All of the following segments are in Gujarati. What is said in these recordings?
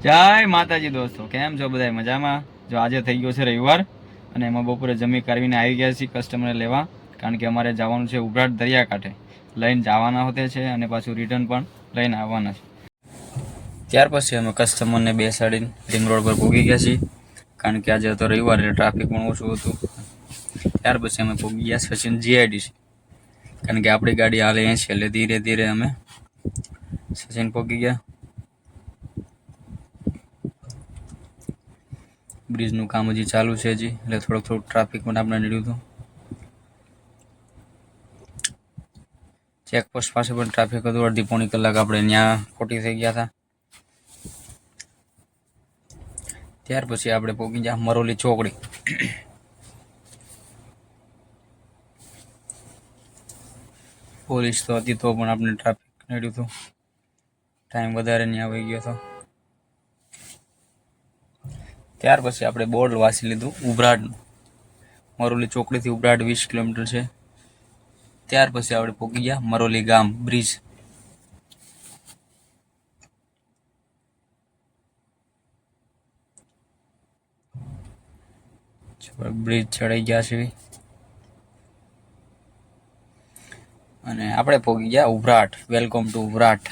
જય માતાજી દોસ્તો, કેમ છો બધા? મજામાં? જો આજે થઈ ગયો છે રવિવાર અને એમાં બપોરે જમી કાઢવીને આવી ગયા છીએ કસ્ટમરને લેવા, કારણ કે અમારે જવાનું છે ઉભરાટ દરિયાકાંઠે. લઈને જવાના હોતે છે અને પાછું રિટર્ન પણ લઈને આવવાના છે. ત્યાર પછી અમે કસ્ટમરને બેસાડીને રિંગ રોડ પર પહોંચી ગયા છીએ, કારણ કે આજે તો રવિવાર એટલે ટ્રાફિક પણ ઓછું હતું. ત્યાર પછી અમે પહોંચી ગયા સચિન જીઆઈડીસી, કારણ કે આપણી ગાડી હાલે છે એટલે ધીરે ધીરે અમે સચિન પહોંચી ગયા. બ્રિજનું કામ હજી ચાલુ છે એટલે થોડુંક ટ્રાફિક પણ આપણે નડ્યું હતું. ચેકપોસ્ટ પાસે પણ ટ્રાફિક હતું, અડધી પોણી કલાક આપણે ત્યાં ખોટી થઈ ગયા હતા. ત્યાર પછી આપણે પહોંચી ગયા મરોલી ચોકડી. પોલીસ તો હતી તો પણ આપણે ટ્રાફિક નડ્યું હતું, ટાઈમ વધારે ત્યાં આવી ગયો હતો. ત્યાર પછી આપણે બોર્ડ વાંચી લીધું ઉભરાટનું. મરોલી ચોકડીથી ઉભરાટ 20 કિલોમીટર છે. ત્યાર પછી આપણે પહોંચી ગયા મરોલી ગામ બ્રિજ. બ્રિજ ચડાઈ ગયા છે અને આપણે પહોંચી ગયા ઉભરાટ. Welcome to Ubharat.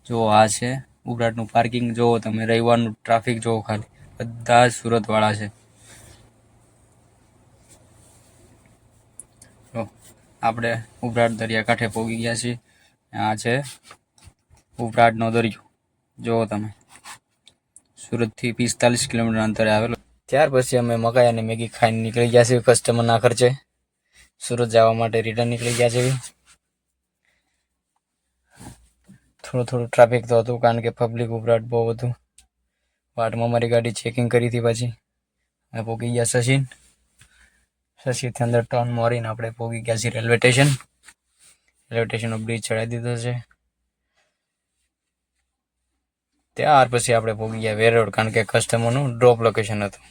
જો આ છે ઉભરાટનું પાર્કિંગ. જુઓ તમે, રવિવારનું ટ્રાફિક જુઓ, ખાલી બધા જ સુરત વાળા છે. આપણે ઉભરાટ દરિયાકાંઠે પહોંચી ગયા છીએ. આ છે ઉભરાટનો દરિયો. જુઓ તમે, સુરતથી 45 કિલોમીટર અંતરે આવેલો. ત્યાર પછી અમે મકાઈ અને મેગી ખાઈને નીકળી ગયા છીએ કસ્ટમરના ખર્ચે. સુરત જવા માટે રિટર્ન નીકળી ગયા છે. થોડું ટ્રાફિક તો હતું, કારણ કે પબ્લિક ઉભરાટ બહુ હતું. વાટમાં મારી ગાડી ચેકિંગ કરી હતી. પછી અમે પહોંચી ગયા શશીથી અંદર ટર્ન મારીને આપણે પહોંચી ગયા છીએ રેલવે સ્ટેશન. રેલવે સ્ટેશનનો બ્રિજ ચડાવી દીધો છે. ત્યાર પછી આપણે પહોંચી ગયા વેરોડ, કારણ કે કસ્ટમરનું ડ્રોપ લોકેશન હતું.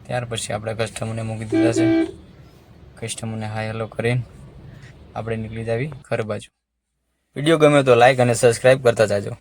ત્યાર પછી આપણે કસ્ટમરને મૂકી દીધા છે. કસ્ટમરને હાય હેલો કરીને આપણે નીકળી જાવી ઘર બાજુ. વિડીયો ગમે તો લાઈક અને સબસ્ક્રાઈબ કરતા જાજો.